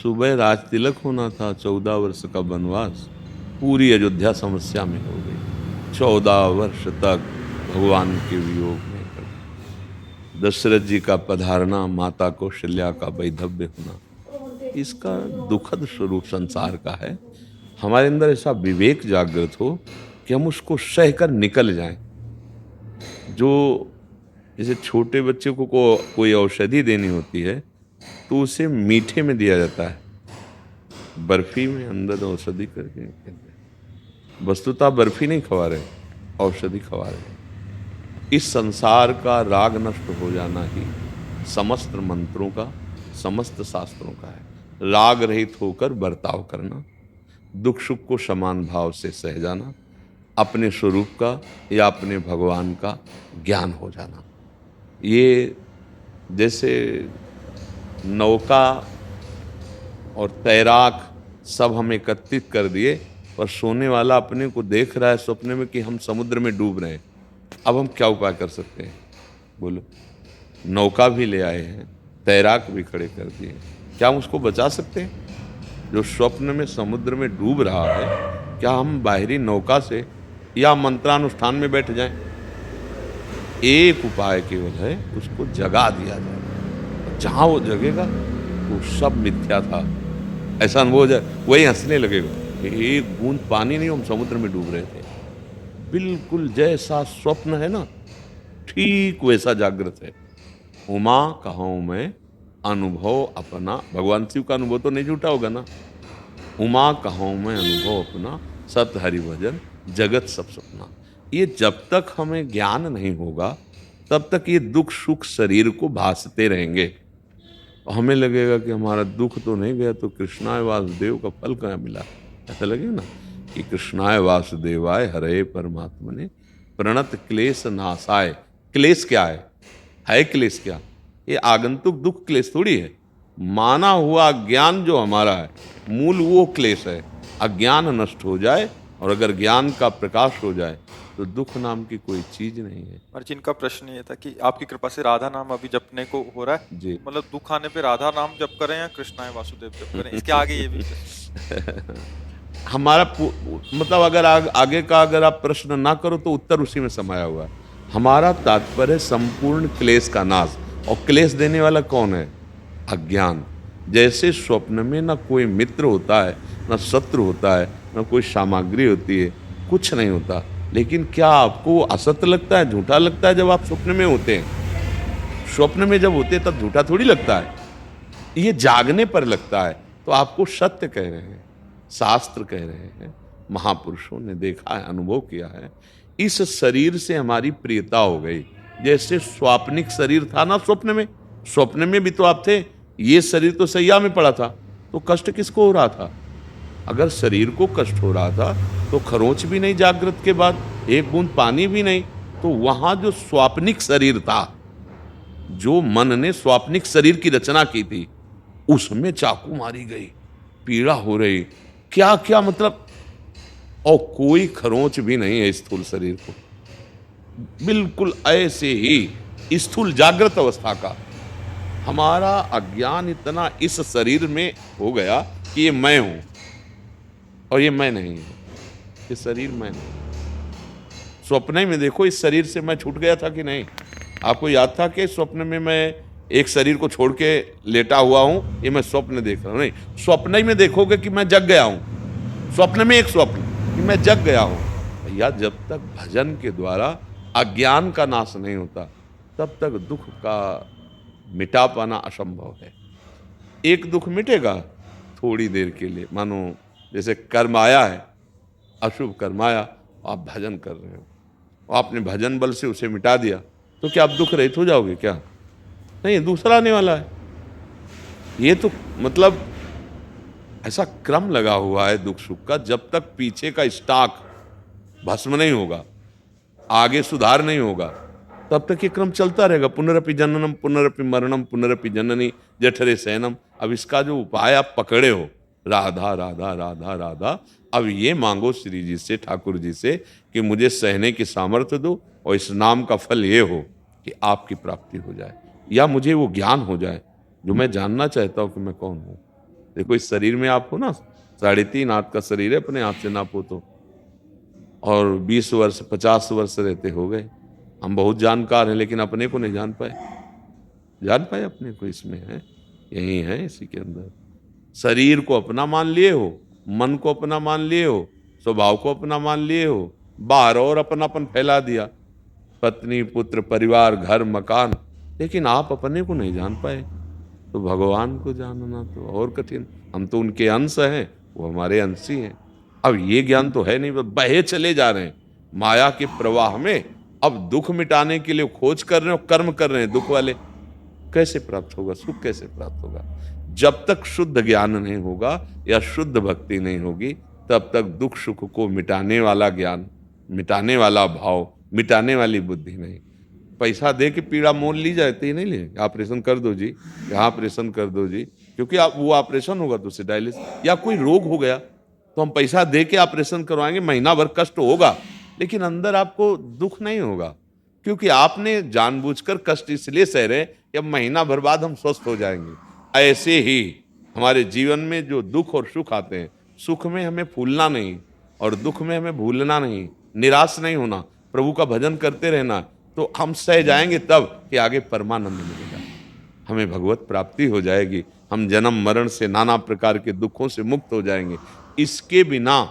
सुबह राज तिलक होना था, 14 वर्ष का वनवास पूरी अयोध्या समस्या में हो गई। 14 वर्ष तक भगवान के वियोग में कटे। दशरथ जी का पधारना, माता कौशल्या का वैधव्य होना, इसका दुखद स्वरूप संसार का है। हमारे अंदर ऐसा विवेक जागृत हो कि हम उसको सहकर निकल जाएं। जो जैसे छोटे बच्चे को कोई औषधि देनी होती है तो उसे मीठे में दिया जाता है, बर्फी में अंदर औषधि करके। वस्तुतः बर्फी नहीं खवा रहे, औषधि खवा रहे। इस संसार का राग नष्ट हो जाना ही समस्त मंत्रों का, समस्त शास्त्रों का है। राग रहित होकर बर्ताव करना, दुख सुख को समान भाव से सह जाना, अपने स्वरूप का या अपने भगवान का ज्ञान हो जाना। ये जैसे नौका और तैराक सब हम एकत्रित कर दिए, पर सोने वाला अपने को देख रहा है सपने में कि हम समुद्र में डूब रहे हैं। अब हम क्या उपाय कर सकते हैं? बोलो। नौका भी ले आए हैं, तैराक भी खड़े कर दिए, क्या हम उसको बचा सकते हैं? जो स्वप्न में समुद्र में डूब रहा है, क्या हम बाहरी नौका से या मंत्रानुष्ठान में बैठ जाएं? एक उपाय केवल है, उसको जगा दिया जाए। जहां वो जगेगा वो सब मिथ्या था ऐसा अनुभव हो जाए, वही हंसने लगेगा। एक बूंद पानी नहीं, हम समुद्र में डूब रहे थे। बिल्कुल जैसा स्वप्न है ना, ठीक वैसा जागृत है। उमा कहूं मैं अनुभव अपना, भगवान शिव का अनुभव तो नहीं झूठा होगा ना। उमा कहूं मैं अनुभव अपना, सत हरि भजन जगत सब सपना। ये जब तक हमें ज्ञान नहीं होगा तब तक ये दुख सुख शरीर को भासते रहेंगे। हमें लगेगा कि हमारा दुख तो नहीं गया, तो कृष्णाय वासुदेव का फल कहाँ मिला। ऐसा लगेगा ना कि कृष्णाय वासुदेवाय हरे परमात्मने प्रणत क्लेश नाशाय। क्लेश क्या है क्लेश क्या? ये आगंतुक दुख क्लेश थोड़ी है। माना हुआ ज्ञान जो हमारा है, मूल वो क्लेश है। अज्ञान नष्ट हो जाए और अगर ज्ञान का प्रकाश हो जाए तो दुख नाम की कोई चीज नहीं है। और जिनका प्रश्न ये था कि आपकी कृपा से राधा नाम अभी जपने को हो रहा है, जी। मतलब दुख आने पे राधा नाम जप करें या कृष्णाय वासुदेव जप करें, इसके आगे ये भी हमारा मतलब अगर आगे का अगर आप प्रश्न ना करो तो उत्तर उसी में समाया हुआ है। हमारा तात्पर्य संपूर्ण क्लेश का नाश। और क्लेश देने वाला कौन है? अज्ञान। जैसे स्वप्न में ना कोई मित्र होता है, ना शत्रु होता है, ना कोई सामग्री होती है, कुछ नहीं होता। लेकिन क्या आपको असत्य लगता है, झूठा लगता है जब आप स्वप्न में होते हैं? स्वप्न में जब होते हैं तब झूठा थोड़ी लगता है, ये जागने पर लगता है। तो आपको सत्य कह रहे हैं, शास्त्र कह रहे हैं, महापुरुषों ने देखा है, अनुभव किया है। इस शरीर से हमारी प्रियता हो गई। जैसे स्वाप्निक शरीर था ना स्वप्न में, स्वप्न में भी तो आप थे, ये शरीर तो सैया में पड़ा था, तो कष्ट किसको हो रहा था? अगर शरीर को कष्ट हो रहा था तो खरोंच भी नहीं जागृत के बाद, एक बूंद पानी भी नहीं, तो वहां जो स्वाप्निक शरीर था, जो मन ने स्वाप्निक शरीर की रचना की थी, उसमें चाकू मारी गई, पीड़ा हो रही, क्या क्या मतलब। और कोई खरोंच भी नहीं है स्थूल शरीर को, बिल्कुल ऐसे ही स्थूल जागृत अवस्था का। हमारा अज्ञान इतना इस शरीर में हो गया कि ये मैं हूं और ये मैं नहीं हूं, ये शरीर मैं नहीं। स्वप्न में देखो, इस शरीर से मैं छूट गया था कि नहीं? आपको याद था कि स्वप्न में मैं एक शरीर को छोड़ के लेटा हुआ हूं, ये मैं स्वप्न देख रहा हूं? नहीं, स्वप्न में देखोगे कि मैं जग गया हूं। स्वप्न में एक स्वप्न कि मैं जग गया हूं। भैया, जब तक भजन के द्वारा अज्ञान का नाश नहीं होता तब तक दुख का मिटा पाना असंभव है। एक दुख मिटेगा थोड़ी देर के लिए, मानो जैसे कर्म आया है, अशुभ कर्म आया, आप भजन कर रहे हो, आपने भजन बल से उसे मिटा दिया, तो क्या आप दुख रहित हो जाओगे? क्या नहीं, दूसरा आने वाला है। ये तो मतलब ऐसा क्रम लगा हुआ है दुख सुख का, जब तक पीछे का स्टॉक भस्म नहीं होगा, आगे सुधार नहीं होगा, तब तक ये क्रम चलता रहेगा। पुनरपि जननम पुनरपि मरणम पुनरपि जननी जठरे शयनम। अब इसका जो उपाय आप पकड़े हो, राधा राधा राधा राधा, अब ये मांगो श्री जी से, ठाकुर जी से, कि मुझे सहने की सामर्थ्य दो और इस नाम का फल ये हो कि आपकी प्राप्ति हो जाए, या मुझे वो ज्ञान हो जाए जो मैं जानना चाहता हूं कि मैं कौन हूं। देखो इस शरीर में आप हो ना, 3.5 हाथ का शरीर है, अपने हाथ से नापो तो, और 20 वर्ष 50 वर्ष रहते हो गए। हम बहुत जानकार हैं लेकिन अपने को नहीं जान पाए अपने को, इसमें है, यही है, इसी के अंदर। शरीर को अपना मान लिए हो, मन को अपना मान लिए हो, स्वभाव को अपना मान लिए हो, बाहर और अपनापन फैला दिया, पत्नी पुत्र परिवार घर मकान, लेकिन आप अपने को नहीं जान पाए। तो भगवान को जानना तो और कठिन। हम तो उनके अंश हैं, वो हमारे अंश ही हैं। अब ये ज्ञान तो है नहीं, बस बहे चले जा रहे हैं माया के प्रवाह में। अब दुख मिटाने के लिए खोज कर रहे हैं और कर्म कर रहे हैं दुख वाले। कैसे प्राप्त होगा सुख, कैसे प्राप्त होगा? जब तक शुद्ध ज्ञान नहीं होगा या शुद्ध भक्ति नहीं होगी, तब तक दुख सुख को मिटाने वाला ज्ञान, मिटाने वाला भाव, मिटाने वाली बुद्धि नहीं। पैसा दे के पीड़ा मोल ली जाती है, नहीं ले, ऑपरेशन कर दो जी, यहाँ ऑपरेशन कर दो जी, क्योंकि आप वो ऑपरेशन होगा तो उससे डायलिसिस, या कोई रोग हो गया तो हम पैसा दे के ऑपरेशन करवाएंगे, महीना भर कष्ट होगा लेकिन अंदर आपको दुख नहीं होगा, क्योंकि आपने जानबूझकर कष्ट इसलिए सह रहे कि अब महीना भर बाद हम स्वस्थ हो जाएंगे। ऐसे ही हमारे जीवन में जो दुख और सुख आते हैं, सुख में हमें फूलना नहीं और दुख में हमें भूलना नहीं, निराश नहीं होना, प्रभु का भजन करते रहना, तो हम सह जाएंगे तब कि आगे परमानंद मिलेगा, हमें भगवत प्राप्ति हो जाएगी, हम जन्म मरण से नाना प्रकार के दुखों से मुक्त हो जाएंगे। इसके बिना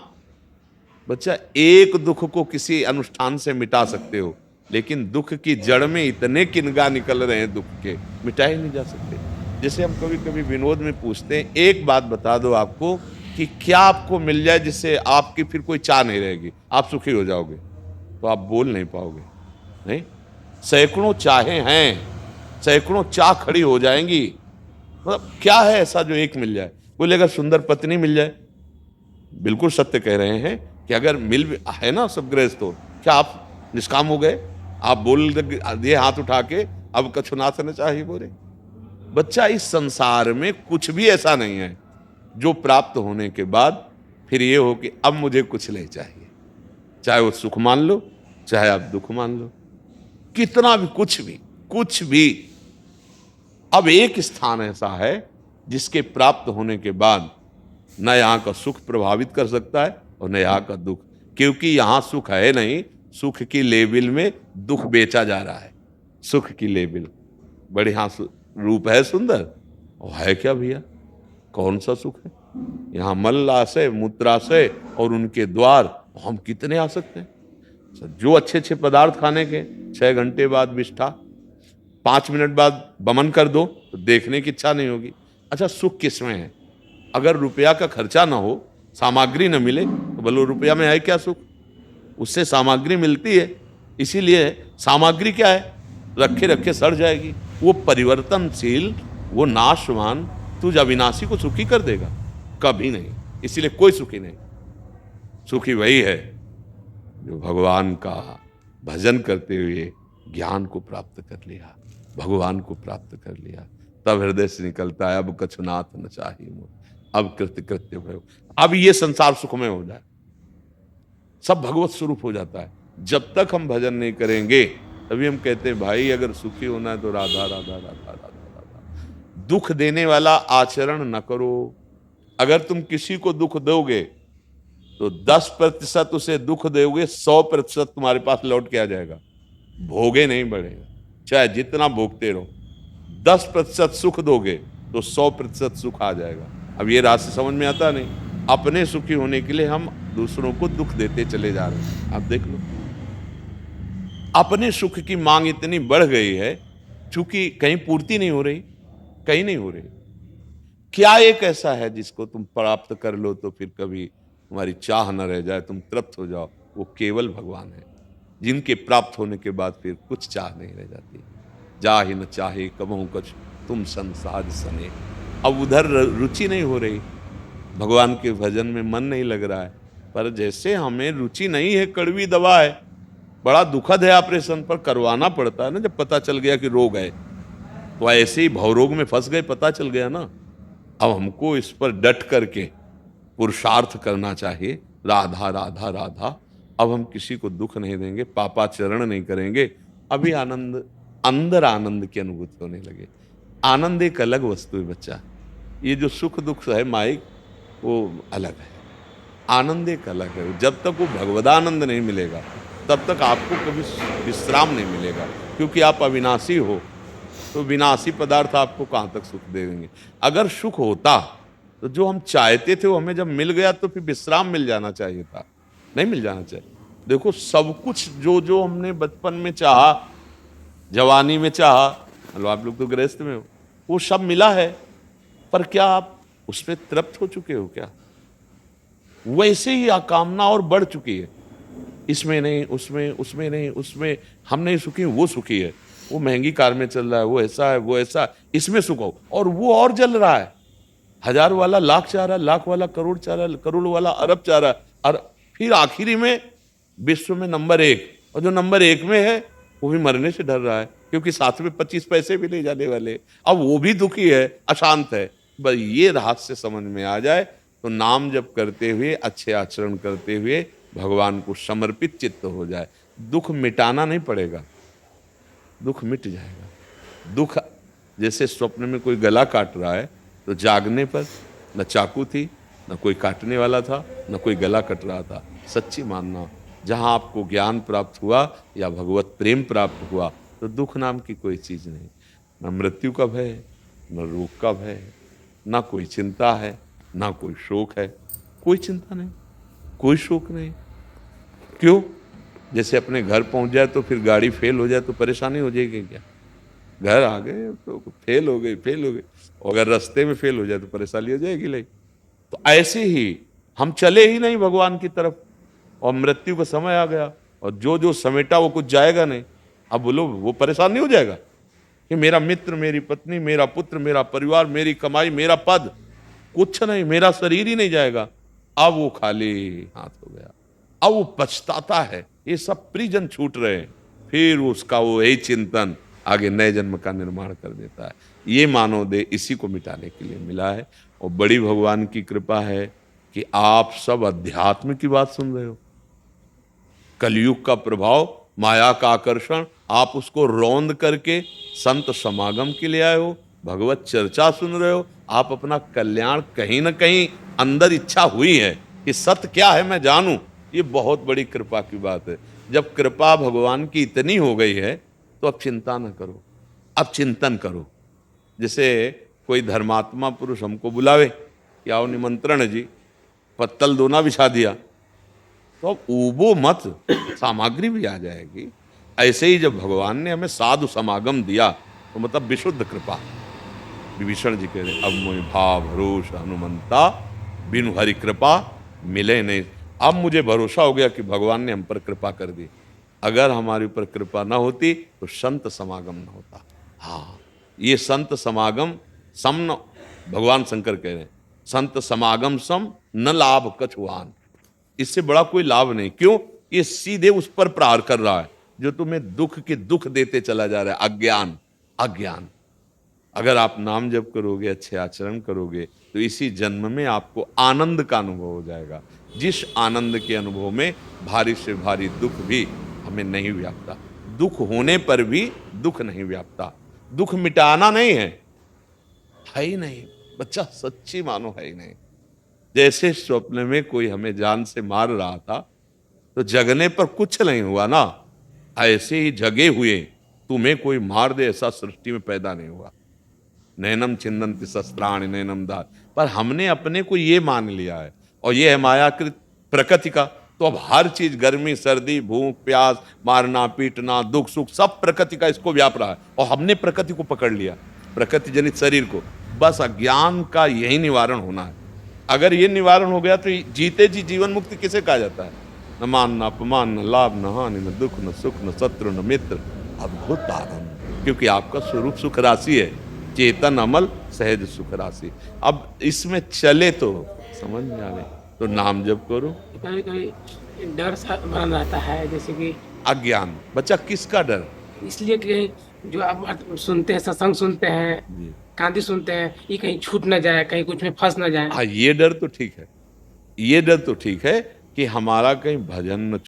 बच्चा एक दुख को किसी अनुष्ठान से मिटा सकते हो, लेकिन दुख की जड़ में इतने किनगा निकल रहे हैं दुख के, मिटाए नहीं जा सकते। जैसे हम कभी कभी विनोद में पूछते हैं, एक बात बता दो आपको कि क्या आपको मिल जाए जिससे आपकी फिर कोई चाह नहीं रहेगी, आप सुखी हो जाओगे? तो आप बोल नहीं पाओगे, नहीं। सैकड़ों चाहें हैं, सैकड़ों चाह खड़ी हो जाएंगी, मतलब क्या है ऐसा जो एक मिल जाए? बोले अगर सुंदर पत्नी मिल जाए, बिल्कुल सत्य कह रहे हैं कि अगर मिल है ना सब गृहस्थ, तो क्या आप निष्काम हो गए? आप बोल दिए हाथ उठा के, अब कछुनाथ न चाहिए बोले। बच्चा इस संसार में कुछ भी ऐसा नहीं है जो प्राप्त होने के बाद फिर ये हो कि अब मुझे कुछ नहीं चाहिए, चाहे वो सुख मान लो चाहे आप दुख मान लो, कितना भी कुछ भी। अब एक स्थान ऐसा है जिसके प्राप्त होने के बाद न यहाँ का सुख प्रभावित कर सकता है और न यहाँ का दुख, क्योंकि यहाँ सुख है नहीं, सुख की लेबिल में दुख बेचा जा रहा है। सुख की लेबिल, बड़े हाँ रूप है सुंदर, और है क्या भैया, कौन सा सुख है? यहाँ मल्लाशय मूत्राशय और उनके द्वार, हम कितने आ सकते हैं? जो अच्छे अच्छे पदार्थ खाने के, 6 घंटे बाद विष्ठा, 5 मिनट बाद बमन कर दो तो देखने की इच्छा नहीं होगी। अच्छा सुख किसमें है? अगर रुपया का खर्चा ना हो, सामग्री न मिले, तो बोलो रुपया में है क्या सुख? उससे सामग्री मिलती है, इसीलिए सामग्री क्या है, रखे रखे सड़ जाएगी। वो परिवर्तनशील, वो नाशवान तुझ अविनाशी को सुखी कर देगा? कभी नहीं। इसीलिए कोई सुखी नहीं। सुखी वही है जो भगवान का भजन करते हुए ज्ञान को प्राप्त कर लिया, भगवान को प्राप्त कर लिया, तब हृदय से निकलता है अब कछुनाथ न चाहिए मोर, अब कृत्य कृत्य भयो, अब ये संसार सुखमय हो जाए, सब भगवत स्वरूप हो जाता है। जब तक हम भजन नहीं करेंगे तभी हम कहते हैं भाई अगर सुखी होना है तो राधा राधा राधा राधा राधा। दुख देने वाला आचरण न करो। अगर तुम किसी को दुख दोगे तो 10% उसे दुख दोगे, 100% तुम्हारे पास लौट के आ जाएगा, भोगे नहीं बढ़ेगा, चाहे जितना भोगते रहो। 10% सुख दोगे तो 100% सुख आ जाएगा। अब ये रास्ते समझ में आता नहीं, अपने सुखी होने के लिए हम दूसरों को दुख देते चले जा रहे हैं। आप देख लो, अपने सुख की मांग इतनी बढ़ गई है, चूंकि कहीं पूर्ति नहीं हो रही, कहीं नहीं हो रही। क्या एक ऐसा है जिसको तुम प्राप्त कर लो तो फिर कभी तुम्हारी चाह न रह जाए, तुम तृप्त हो जाओ? वो केवल भगवान है, जिनके प्राप्त होने के बाद फिर कुछ चाह नहीं रह जाती। जा ही न चाहे कबहू कुछ तुम संसार सने। अब उधर रुचि नहीं हो रही, भगवान के भजन में मन नहीं लग रहा है। पर जैसे हमें रुचि नहीं है, कड़वी दवा है, बड़ा दुखद है, ऑपरेशन पर करवाना पड़ता है ना, जब पता चल गया कि रोग है। तो ऐसे ही भवरोग में फंस गए, पता चल गया ना। अब हमको इस पर डट करके पुरुषार्थ करना चाहिए, राधा राधा राधा। अब हम किसी को दुख नहीं देंगे, पापाचरण नहीं करेंगे। अभी आनंद, अंदर आनंद की अनुभूति होने लगे। आनंद एक अलग वस्तु है बच्चा, ये जो सुख दुख है माइक, वो अलग है, आनंद एक अलग है। जब तक वो भगवदानंद नहीं मिलेगा तब तक आपको कभी विश्राम नहीं मिलेगा, क्योंकि आप अविनाशी हो। तो विनाशी पदार्थ आपको कहाँ तक सुख देंगे। अगर सुख होता तो जो हम चाहते थे वो हमें जब मिल गया तो फिर विश्राम मिल जाना चाहिए था, नहीं मिल जाना चाहिए। देखो सब कुछ जो जो हमने बचपन में चाहा, जवानी में चाहा, मतलब आप लोग तो गृहस्थ में हो, वो सब मिला है, पर क्या आप उसमें तृप्त हो चुके हो क्या? वैसे ही कामना और बढ़ चुकी है, इसमें नहीं, उसमें, उसमें नहीं, उसमें हम नहीं सुखी, वो सुखी है, वो महंगी कार में चल रहा है, वो ऐसा है, वो ऐसा, इसमें सुख हो, और वो और जल रहा है। 1000 वाला लाख चाह रहा है, लाख वाला करोड़ चाह रहा है, करोड़ वाला अरब चाह रहा है, और फिर आखिरी में विश्व में नंबर 1, और जो नंबर 1 में है वो भी मरने से डर रहा है, क्योंकि साथ में 25 पैसे भी ले जाने वाले, अब वो भी दुखी है, अशांत है। बस ये रहस्य समझ में आ जाए तो नाम जप करते हुए, अच्छे आचरण करते हुए भगवान को समर्पित चित्त हो जाए, दुख मिटाना नहीं पड़ेगा, दुख मिट जाएगा। दुख जैसे स्वप्न में कोई गला काट रहा है तो जागने पर न चाकू थी, न कोई काटने वाला था, न कोई गला कट रहा था। सच्ची मानना, जहाँ आपको ज्ञान प्राप्त हुआ या भगवत प्रेम प्राप्त हुआ तो दुख नाम की कोई चीज़ नहीं, न मृत्यु का भय है, न रोग का भय है, न कोई चिंता है, ना कोई शोक है, कोई चिंता नहीं, कोई शोक नहीं। क्यों? जैसे अपने घर पहुंच जाए तो फिर गाड़ी फेल हो जाए तो परेशानी हो जाएगी क्या? घर आ गए तो फेल हो गई, फेल हो गई, और अगर रास्ते में फेल हो जाए तो परेशानी हो जाएगी नहीं। तो ऐसे ही हम चले ही नहीं भगवान की तरफ, और मृत्यु का समय आ गया, और जो जो समेटा वो कुछ जाएगा नहीं। अब बोलो वो परेशान नहीं हो जाएगा कि मेरा मित्र, मेरी पत्नी, मेरा पुत्र, मेरा परिवार, मेरी कमाई, मेरा पद, कुछ नहीं, मेरा शरीर ही नहीं जाएगा। अब वो खाली हाथ हो गया, अब वो पछताता है, ये सब परिजन छूट रहे हैं, फिर उसका वो यही चिंतन आगे नए जन्म का निर्माण कर देता है। ये मानव देह इसी को मिटाने के लिए मिला है, और बड़ी भगवान की कृपा है कि आप सब अध्यात्म की बात सुन रहे हो। कलयुग का प्रभाव, माया का आकर्षण, आप उसको रौंद करके संत समागम के लिए आए हो, भगवत चर्चा सुन रहे हो, आप अपना कल्याण कहीं ना कहीं अंदर इच्छा हुई है कि सत्य क्या है मैं जानूं, ये बहुत बड़ी कृपा की बात है। जब कृपा भगवान की इतनी हो गई है तो अब चिंता न करो, अब चिंतन करो। जैसे कोई धर्मात्मा पुरुष हमको बुलावे कि आओ निमंत्रण है जी, पत्तल दोना बिछा दिया, तो अब ऊबो मत, सामग्री भी आ जाएगी। ऐसे ही जब भगवान ने हमें साधु समागम दिया तो मतलब विशुद्ध कृपा। विभीषण जी कह रहे अब मोहि भाव भरोसा हनुमंता, बिनु हरि कृपा मिले नहीं। अब मुझे भरोसा हो गया कि भगवान ने हम पर कृपा कर दी, अगर हमारे ऊपर कृपा ना होती तो संत समागम ना होता। हाँ, ये संत समागम सम न, भगवान शंकर कह रहे हैं संत समागम सम न लाभ कछुआन, इससे बड़ा कोई लाभ नहीं। क्यों? ये सीधे उस पर प्रहार कर रहा है जो तुम्हें दुख के दुख देते चला जा रहा है, अज्ञान, अज्ञान। अगर आप नाम जप करोगे, अच्छे आचरण करोगे तो इसी जन्म में आपको आनंद का अनुभव हो जाएगा, जिस आनंद के अनुभव में भारी से भारी दुख भी हमें नहीं व्यापता, दुख होने पर भी दुख नहीं व्यापता। दुख मिटाना नहीं है ही नहीं, बच्चा सच्ची मानो है ही नहीं। जैसे स्वप्न में कोई हमें जान से मार रहा था तो जगने पर कुछ नहीं हुआ ना, ऐसे ही जगे हुए तुम्हें कोई मार दे ऐसा सृष्टि में पैदा नहीं हुआ। नैनम छिन्दन्ति शस्त्राणि नैनम दात, पर हमने अपने को ये मान लिया है, और ये है मायाकृत प्रकृति का। तो अब हर चीज, गर्मी सर्दी भूख प्यास, मारना पीटना दुख सुख, सब प्रकृति का इसको व्याप रहा है, और हमने प्रकृति को पकड़ लिया, प्रकृति जनित शरीर को। बस अज्ञान का यही निवारण होना है। अगर ये निवारण हो गया तो जीते जी जीवन मुक्ति किसे कहा जाता है? न मान न अपमान, न लाभ न हानि, न दुख न सुख, न शत्रु न मित्र, अद्भुत आनंद। क्योंकि आपका स्वरूप सुख राशि है, चेतन अमल सहज सुख राशि। अब इसमें चले तो समझ में आवे तो नाम जप करो। कभी कभी डर सा बना रहता है, जैसे कि अज्ञान। बच्चा किसका डर? इसलिए कि जो आप सुनते हैं, सत्संग सुनते हैं, कांति सुनते हैं, ये कहीं छूट ना जाए, कहीं कुछ में फंस ना जाए। हाँ, ये डर तो ठीक है, ये डर तो ठीक है कि हमारा कहीं भजन न